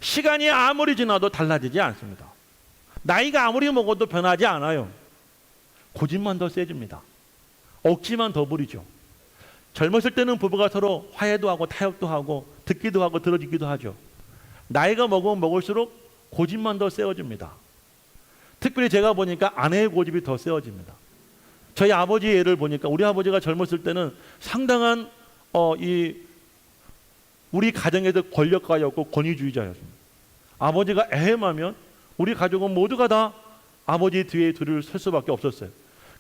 시간이 아무리 지나도 달라지지 않습니다. 나이가 아무리 먹어도 변하지 않아요. 고집만 더 세집니다. 억지만 더 부리죠. 젊었을 때는 부부가 서로 화해도 하고 타협도 하고 듣기도 하고 들어주기도 하죠. 나이가 먹으면 먹을수록 고집만 더 세워집니다. 특별히 제가 보니까 아내의 고집이 더 세워집니다. 저희 아버지의 예를 보니까 우리 아버지가 젊었을 때는 상당한 우리 가정에도 권력가였고 권위주의자였습니다. 아버지가 애헴하면 우리 가족은 모두가 다 아버지 뒤에 줄을 설 수밖에 없었어요.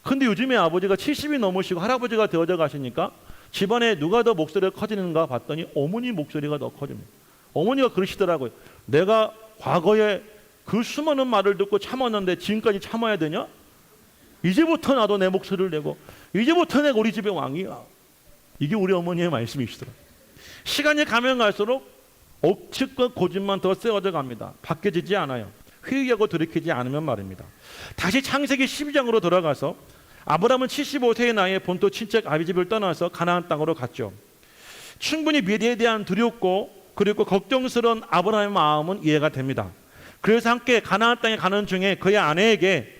근데 요즘에 아버지가 70이 넘으시고 할아버지가 되어져 가시니까 집안에 누가 더 목소리가 커지는가 봤더니 어머니 목소리가 더 커집니다. 어머니가 그러시더라고요. 내가 과거에 그 수많은 말을 듣고 참았는데 지금까지 참아야 되냐? 이제부터 나도 내 목소리를 내고 이제부터 내가 우리 집의 왕이야. 이게 우리 어머니의 말씀이시더라고요. 시간이 가면 갈수록 억측과 고집만 더 세워져 갑니다. 바뀌어지지 않아요. 회개하고 돌이키지 않으면 말입니다. 다시 창세기 12장으로 돌아가서 아브라함은 75세의 나이에 본토 친척 아비집을 떠나서 가나안 땅으로 갔죠. 충분히 미래에 대한 두렵고 그리고 걱정스러운 아브라함의 마음은 이해가 됩니다. 그래서 함께 가나안 땅에 가는 중에 그의 아내에게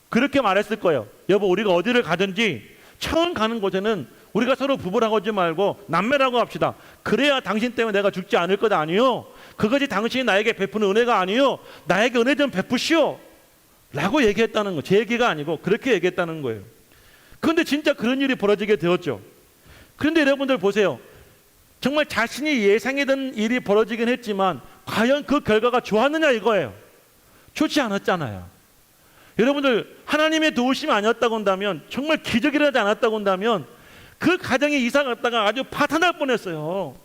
그렇게 말했을 거예요. 여보, 우리가 어디를 가든지 처음 가는 곳에는 우리가 서로 부부라고 하지 말고 남매라고 합시다. 그래야 당신 때문에 내가 죽지 않을 것 아니요. 그것이 당신이 나에게 베푸는 은혜가 아니요. 나에게 은혜 좀 베푸시오 라고 얘기했다는 거예요. 제 얘기가 아니고 그렇게 얘기했다는 거예요. 그런데 진짜 그런 일이 벌어지게 되었죠. 그런데 여러분들 보세요. 정말 자신이 예상했던 일이 벌어지긴 했지만 과연 그 결과가 좋았느냐 이거예요. 좋지 않았잖아요. 여러분들 하나님의 도우심이 아니었다고 한다면, 정말 기적이 일어나지 않았다고 한다면 그 가정에 이사 갔다가 아주 파탄날 뻔했어요.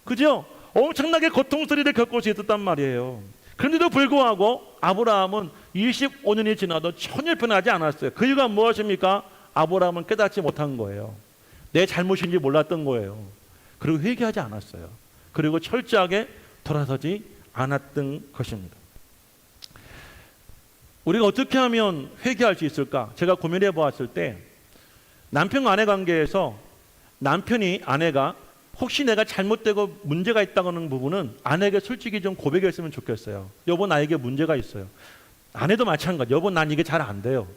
그죠? 엄청나게 고통스러운 겪을 수 있었단 말이에요. 그런데도 불구하고 아브라함은 25년이 지나도 전혀 변하지 않았어요. 그 이유가 무엇입니까? 아브라함은 깨닫지 못한 거예요. 내 잘못인지 몰랐던 거예요. 그리고 회개하지 않았어요. 그리고 철저하게 돌아서지 않았던 것입니다. 우리가 어떻게 하면 회개할 수 있을까? 제가 고민해 보았을 때 남편과 아내 관계에서 남편이 아내가 혹시 내가 잘못되고 문제가 있다고 하는 부분은 아내에게 솔직히 좀 고백했으면 좋겠어요. 여보, 나에게 문제가 있어요. 아내도 마찬가지. 여보, 난 이게 잘 안 돼요.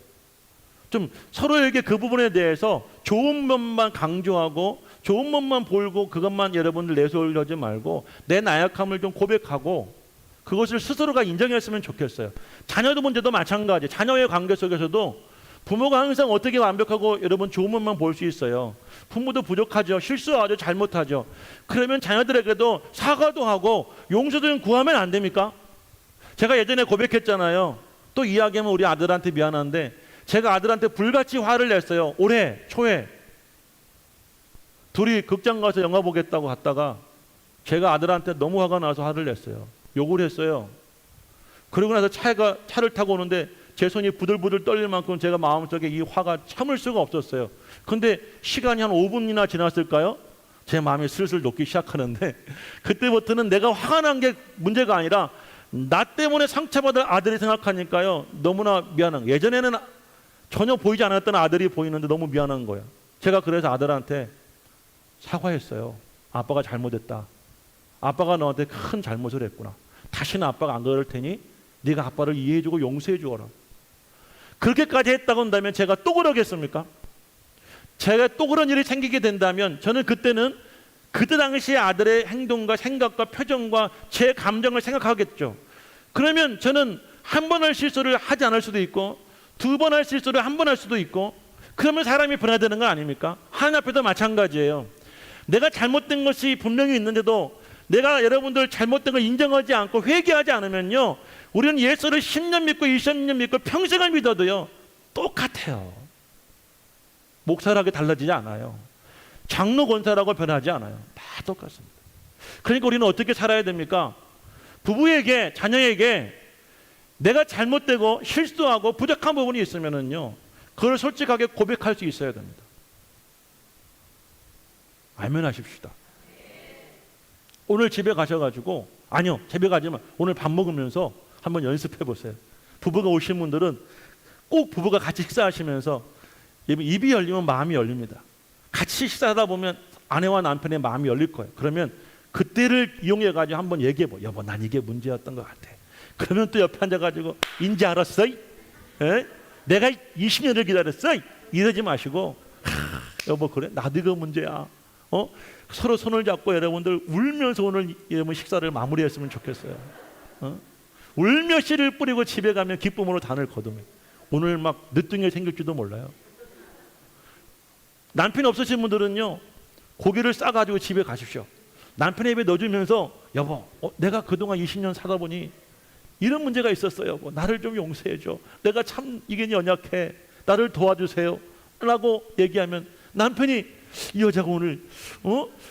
좀 서로에게 그 부분에 대해서 좋은 면만 강조하고 좋은 면만 보이고 그것만 여러분들 내세우려지 말고 내 나약함을 좀 고백하고 그것을 스스로가 인정했으면 좋겠어요. 자녀도 문제도 마찬가지. 자녀의 관계 속에서도 부모가 항상 어떻게 완벽하고 여러분 좋은 면만 볼 수 있어요. 부모도 부족하죠. 실수하죠. 잘못하죠. 그러면 자녀들에게도 사과도 하고 용서도 좀 구하면 안 됩니까? 제가 예전에 고백했잖아요. 또 이야기하면 우리 아들한테 미안한데 제가 아들한테 불같이 화를 냈어요. 올해 초에 둘이 극장 가서 영화 보겠다고 갔다가 제가 아들한테 너무 화가 나서 화를 냈어요. 욕을 했어요. 그러고 나서 차를 타고 오는데 제 손이 부들부들 떨릴 만큼 제가 마음속에 이 화가 참을 수가 없었어요. 근데 시간이 한 5분이나 지났을까요? 제 마음이 슬슬 녹기 시작하는데 그때부터는 내가 화가 난 게 문제가 아니라 나 때문에 상처받을 아들이 생각하니까요. 너무나 미안한 거예요. 예전에는 전혀 보이지 않았던 아들이 보이는데 너무 미안한 거예요. 제가 그래서 아들한테 사과했어요. 아빠가 잘못했다. 아빠가 너한테 큰 잘못을 했구나. 다시는 아빠가 안 그럴 테니 네가 아빠를 이해해주고 용서해주어라. 그렇게까지 했다고 한다면 제가 또 그러겠습니까? 제가 또 그런 일이 생기게 된다면 저는 그때는 그때 당시의 아들의 행동과 생각과 표정과 제 감정을 생각하겠죠. 그러면 저는 한 번 할 실수를 하지 않을 수도 있고 두 번 할 실수를 한 번 할 수도 있고 그러면 사람이 변화되는 거 아닙니까? 하나님 앞에도 마찬가지예요. 내가 잘못된 것이 분명히 있는데도 내가 여러분들 잘못된 걸 인정하지 않고 회개하지 않으면요, 우리는 예수를 10년 믿고 20년 믿고 평생을 믿어도요 똑같아요. 목사라고 달라지지 않아요. 장로 권사라고 변하지 않아요. 다 똑같습니다. 그러니까 우리는 어떻게 살아야 됩니까? 부부에게, 자녀에게 내가 잘못되고 실수하고 부족한 부분이 있으면은요, 그걸 솔직하게 고백할 수 있어야 됩니다. 아멘하십시다. 오늘 집에 가셔가지고, 아니요, 집에 가지만 오늘 밥 먹으면서 한번 연습해 보세요. 부부가 오신 분들은 꼭 부부가 같이 식사하시면서 입이 열리면 마음이 열립니다. 같이 식사하다 보면 아내와 남편의 마음이 열릴 거예요. 그러면 그때를 이용해가지고 한번 얘기해봐. 여보, 난 이게 문제였던 것 같아. 그러면 또 옆에 앉아가지고 인지 알았어? 내가 20년을 기다렸어? 이러지 마시고, 여보, 그래? 나도 이거 문제야. 서로 손을 잡고 여러분들 울면서 오늘 여러분 식사를 마무리했으면 좋겠어요. 울며 씨를 뿌리고 집에 가면 기쁨으로 단을 거두며. 오늘 막 늦둥이 생길지도 몰라요. 남편이 없으신 분들은요, 고기를 싸가지고 집에 가십시오. 남편의 입에 넣어주면서 여보, 내가 그동안 20년 살다 보니 이런 문제가 있었어요. 여보, 나를 좀 용서해줘. 내가 참 이게 연약해. 나를 도와주세요. 라고 얘기하면 남편이 이 여자가 오늘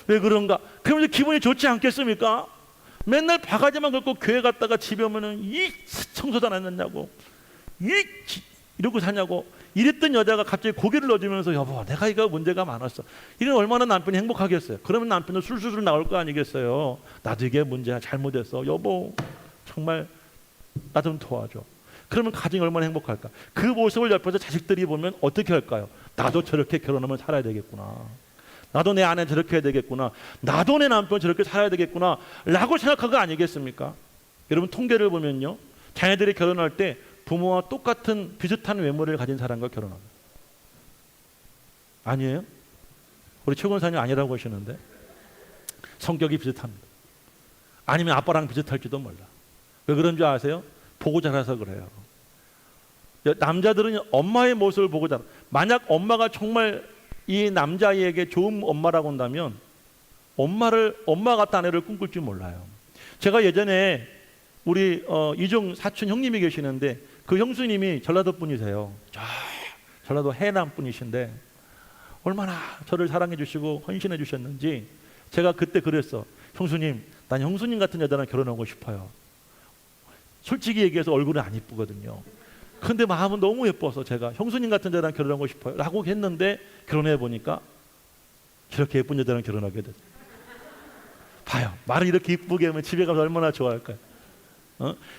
왜 그런가? 그러면서 기분이 좋지 않겠습니까? 맨날 바가지만 긁고 교회 갔다가 집에 오면은 이 청소도 안 했냐고, 이러고 사냐고. 이랬던 여자가 갑자기 고개를 넣어주면서 여보, 내가 이거 문제가 많았어. 이건 얼마나 남편이 행복하겠어요. 그러면 남편은 술술술 나올 거 아니겠어요. 나도 이게 문제야, 잘못했어. 여보, 정말 나 좀 도와줘. 그러면 가정이 얼마나 행복할까. 그 모습을 옆에서 자식들이 보면 어떻게 할까요? 나도 저렇게 결혼하면 살아야 되겠구나. 나도 내 아내 저렇게 해야 되겠구나. 나도 내 남편 저렇게 살아야 되겠구나 라고 생각한 거 아니겠습니까? 여러분, 통계를 보면요, 자녀들이 결혼할 때 부모와 똑같은 비슷한 외모를 가진 사람과 결혼합니다. 아니에요? 우리 최 권사님 아니라고 하시는데 성격이 비슷합니다. 아니면 아빠랑 비슷할지도 몰라. 왜 그런 줄 아세요? 보고 자라서 그래요. 남자들은 엄마의 모습을 보고 자라. 만약 엄마가 정말 이 남자아이에게 좋은 엄마라고 한다면 엄마 같은 아내를 꿈꿀 줄 몰라요. 제가 예전에 우리 이종 사촌 형님이 계시는데 그 형수님이 전라도 분이세요. 전라도 해남 분이신데 얼마나 저를 사랑해 주시고 헌신해 주셨는지 제가 그때 그랬어. 형수님, 난 형수님 같은 여자랑 결혼하고 싶어요. 솔직히 얘기해서 얼굴은 안 이쁘거든요. 근데 마음은 너무 예뻐서 제가 형수님 같은 여자랑 결혼하고 싶어요 라고 했는데 결혼해 보니까 저렇게 예쁜 여자랑 결혼하게 됐어요. 봐요. 말을 이렇게 이쁘게 하면 집에 가서 얼마나 좋아할까요?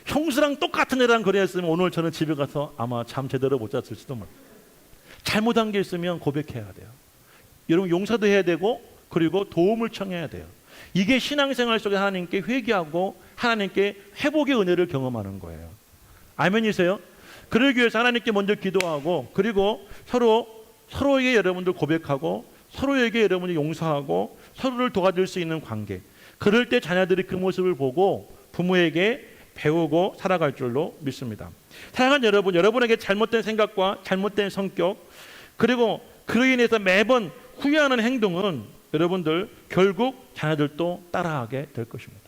형수랑 똑같은 애랑 결혼했으면 오늘 저는 집에 가서 아마 잠 제대로 못 잤을지도 몰라요. 잘못한 게 있으면 고백해야 돼요. 여러분, 용서도 해야 되고 그리고 도움을 청해야 돼요. 이게 신앙생활 속에 하나님께 회개하고 하나님께 회복의 은혜를 경험하는 거예요. 아멘이세요? 그러기 위해서 하나님께 먼저 기도하고 그리고 서로에게 여러분들 고백하고 서로에게 여러분이 용서하고 서로를 도와줄 수 있는 관계. 그럴 때 자녀들이 그 모습을 보고 부모에게 배우고 살아갈 줄로 믿습니다. 사랑하는 여러분, 여러분에게 잘못된 생각과 잘못된 성격 그리고 그로 인해서 매번 후회하는 행동은 여러분들 결국 자녀들도 따라하게 될 것입니다.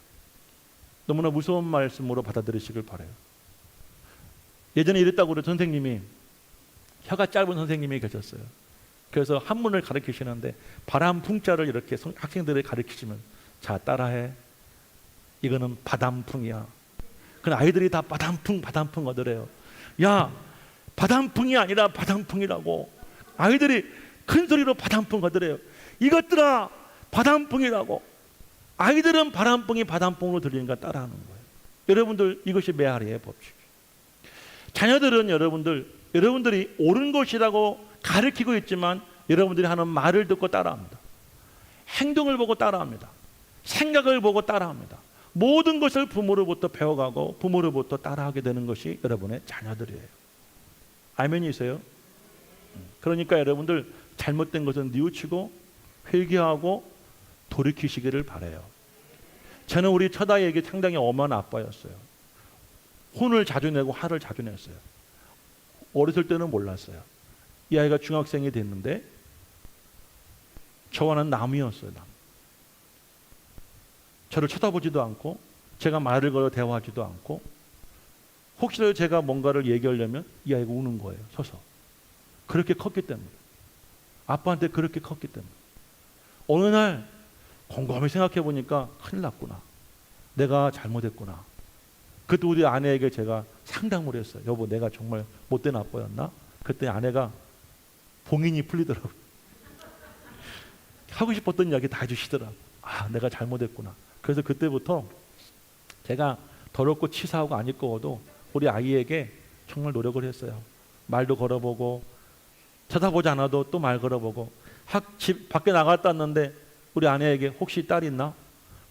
너무나 무서운 말씀으로 받아들이시길 바라요. 예전에 이랬다고 그래. 선생님이 혀가 짧은 선생님이 계셨어요. 그래서 한문을 가르치시는데 바람풍자를 이렇게 학생들을 가르치시면 자, 따라해. 이거는 바람풍이야. 그 아이들이 다 바람풍 하더래요. 야, 바람풍이 아니라 바람풍이라고. 아이들이 큰 소리로 바람풍 하더래요. 이것들아, 바람풍이라고. 아이들은 바람풍이 바람풍으로 들리니까 따라하는 거예요. 여러분들, 이것이 메아리의 법칙이에요. 자녀들은 여러분들이 옳은 것이라고 가르치고 있지만 여러분들이 하는 말을 듣고 따라합니다. 행동을 보고 따라합니다. 생각을 보고 따라합니다. 모든 것을 부모로부터 배워가고 부모로부터 따라하게 되는 것이 여러분의 자녀들이에요. 아멘이세요? 그러니까 여러분들 잘못된 것은 뉘우치고 회개하고 돌이키시기를 바라요. 저는 우리 첫아이에게 상당히 엄한 아빠였어요. 혼을 자주 내고 화를 자주 냈어요. 어렸을 때는 몰랐어요. 이 아이가 중학생이 됐는데 저와는 남이었어요. 남. 저를 쳐다보지도 않고 제가 말을 걸어 대화하지도 않고 혹시라도 제가 뭔가를 얘기하려면 이 아이가 우는 거예요. 서서. 그렇게 컸기 때문에. 아빠한테 그렇게 컸기 때문에. 어느 날 곰곰이 생각해 보니까 큰일 났구나. 내가 잘못했구나. 그때 우리 아내에게 제가 상담을 했어요. 여보, 내가 정말 못된 아빠였나? 그때 아내가 봉인이 풀리더라고요. 하고 싶었던 이야기 다 해주시더라고요. 아, 내가 잘못했구나. 그래서 그때부터 제가 더럽고 치사하고 안 입고도 우리 아이에게 정말 노력을 했어요. 말도 걸어보고 쳐다보지 않아도 또 말 걸어보고 집 밖에 나갔다 왔는데 우리 아내에게 혹시 딸 있나?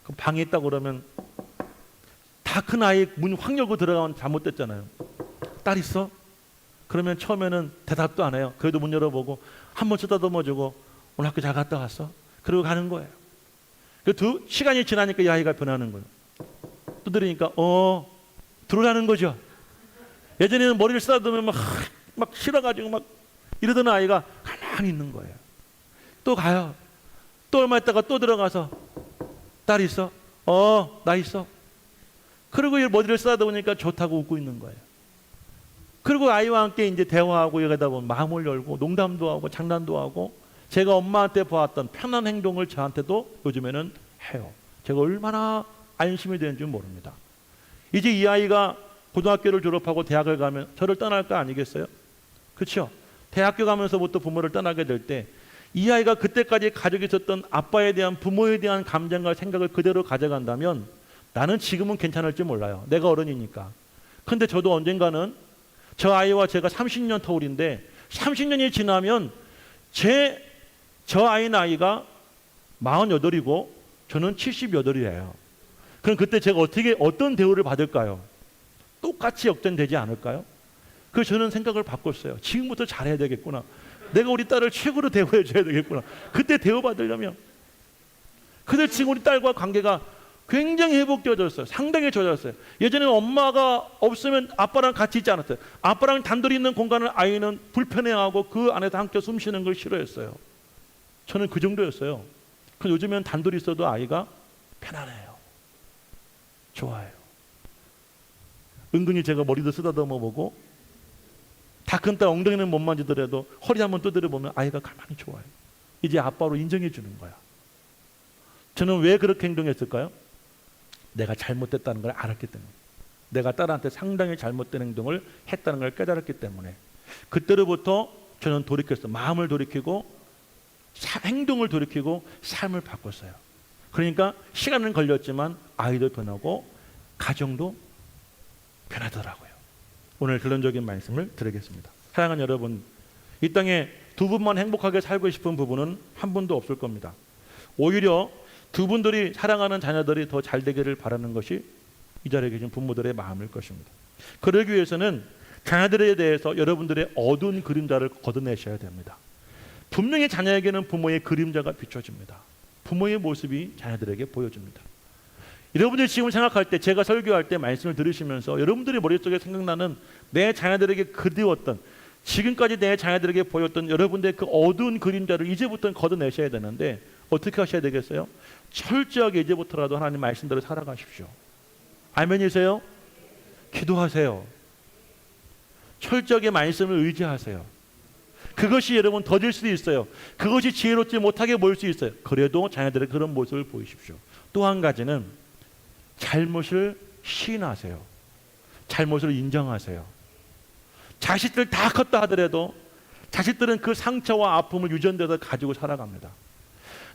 그 방에 있다고 그러면 다 큰 아이 문 확 열고 들어가면 잘못됐잖아요. 딸 있어? 그러면 처음에는 대답도 안 해요. 그래도 문 열어보고 한 번 쳐다보고 오늘 학교 잘 갔다 왔어? 그러고 가는 거예요. 그 시간이 지나니까 이 아이가 변하는 거예요. 두드리니까 들어오라는 거죠. 예전에는 머리를 쓰다듬으면 막 싫어가지고 막 이러던 아이가 가만히 있는 거예요. 또 가요. 또 얼마 있다가 또 들어가서 딸 있어? 나 있어. 그리고 머리를 쓰다듬으니까 좋다고 웃고 있는 거예요. 그리고 아이와 함께 이제 대화하고 이러다 보면 마음을 열고 농담도 하고 장난도 하고 제가 엄마한테 보았던 편한 행동을 저한테도 요즘에는 해요. 제가 얼마나 안심이 되는지 모릅니다. 이제 이 아이가 고등학교를 졸업하고 대학을 가면 저를 떠날 거 아니겠어요? 그렇죠? 대학교 가면서부터 부모를 떠나게 될 때 이 아이가 그때까지 가지고 있었던 아빠에 대한 부모에 대한 감정과 생각을 그대로 가져간다면 나는 지금은 괜찮을지 몰라요. 내가 어른이니까. 근데 저도 언젠가는 저 아이와 제가 30년 터울인데 30년이 지나면 저 아이 나이가 48이고 저는 78이에요. 그럼 그때 제가 어떤 대우를 받을까요? 똑같이 역전되지 않을까요? 그래서 저는 생각을 바꿨어요. 지금부터 잘해야 되겠구나. 내가 우리 딸을 최고로 대우해 줘야 되겠구나. 그때 대우받으려면. 근데 지금 우리 딸과 관계가 굉장히 회복되어졌어요. 상당히 좋아졌어요. 예전에는 엄마가 없으면 아빠랑 같이 있지 않았어요. 아빠랑 단둘이 있는 공간을 아이는 불편해하고 그 안에서 함께 숨 쉬는 걸 싫어했어요. 저는 그 정도였어요. 그럼 요즘엔 단둘이 있어도 아이가 편안해요. 좋아요. 은근히 제가 머리도 쓰다듬어 보고 다 큰 딸 엉덩이는 못 만지더라도 허리 한번 두드려 보면 아이가 가만히 좋아요. 이제 아빠로 인정해 주는 거야. 저는 왜 그렇게 행동했을까요? 내가 잘못됐다는 걸 알았기 때문에. 내가 딸한테 상당히 잘못된 행동을 했다는 걸 깨달았기 때문에. 그때로부터 저는 돌이켰어요. 마음을 돌이키고 행동을 돌이키고 삶을 바꿨어요. 그러니까 시간은 걸렸지만 아이도 변하고 가정도 변하더라고요. 오늘 결론적인 말씀을 드리겠습니다. 사랑하는 여러분, 이 땅에 두 분만 행복하게 살고 싶은 부부는 한 분도 없을 겁니다. 오히려 두 분들이 사랑하는 자녀들이 더 잘 되기를 바라는 것이 이 자리에 계신 부모들의 마음일 것입니다. 그러기 위해서는 자녀들에 대해서 여러분들의 어두운 그림자를 걷어내셔야 됩니다. 분명히 자녀에게는 부모의 그림자가 비춰집니다. 부모의 모습이 자녀들에게 보여집니다. 여러분들이 지금 생각할 때, 제가 설교할 때 말씀을 들으시면서 여러분들의 머릿속에 생각나는 내 자녀들에게 그리웠던, 지금까지 내 자녀들에게 보였던 여러분들의 그 어두운 그림자를 이제부터는 걷어내셔야 되는데 어떻게 하셔야 되겠어요? 철저하게 이제부터라도 하나님 말씀대로 살아가십시오. 아멘이세요? 기도하세요. 철저하게 말씀을 의지하세요. 그것이 여러분 더딜 수도 있어요. 그것이 지혜롭지 못하게 보일 수 있어요. 그래도 자녀들의 그런 모습을 보이십시오. 또 한 가지는 잘못을 시인하세요. 잘못을 인정하세요. 자식들 다 컸다 하더라도 자식들은 그 상처와 아픔을 유전돼서 가지고 살아갑니다.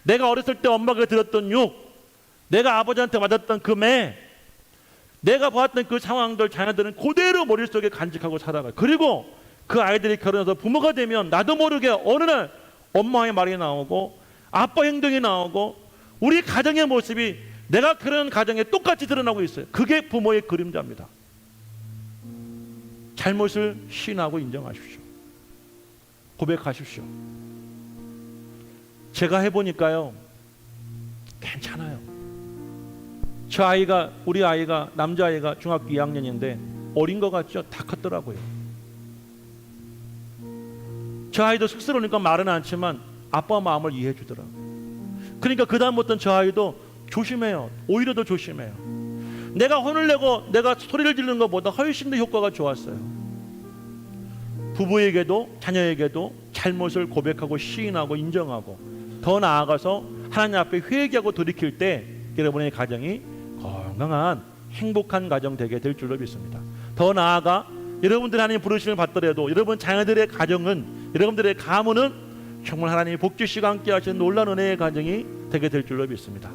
내가 어렸을 때 엄마가 들었던 욕, 내가 아버지한테 맞았던 그 매, 내가 보았던 그 상황들 자녀들은 그대로 머릿속에 간직하고 살아가요. 그리고 그 아이들이 결혼해서 부모가 되면 나도 모르게 어느 날 엄마의 말이 나오고 아빠 행동이 나오고 우리 가정의 모습이 내가 그런 가정에 똑같이 드러나고 있어요. 그게 부모의 그림자입니다. 잘못을 시인하고 인정하십시오. 고백하십시오. 제가 해보니까요, 괜찮아요. 우리 아이가, 남자아이가 중학교 2학년인데 어린 것 같죠? 다 컸더라고요. 저 아이도 쑥스러우니까 말은 않지만 아빠 마음을 이해해 주더라고요. 그러니까 그 다음부터는 저 아이도 조심해요. 오히려 더 조심해요. 내가 혼을 내고 내가 소리를 지르는 것보다 훨씬 더 효과가 좋았어요. 부부에게도 자녀에게도 잘못을 고백하고 시인하고 인정하고 더 나아가서 하나님 앞에 회개하고 돌이킬 때 여러분의 가정이 건강한 행복한 가정 되게 될 줄로 믿습니다. 더 나아가 여러분들이 하나님 부르심을 받더라도 여러분 자녀들의 가정은, 여러분들의 가문은 정말 하나님이 복 주시고 함께 하시는 놀라운 은혜의 가정이 되게 될 줄로 믿습니다.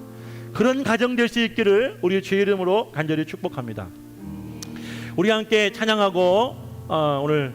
그런 가정 될 수 있기를 우리 주의 이름으로 간절히 축복합니다. 우리 함께 찬양하고 오늘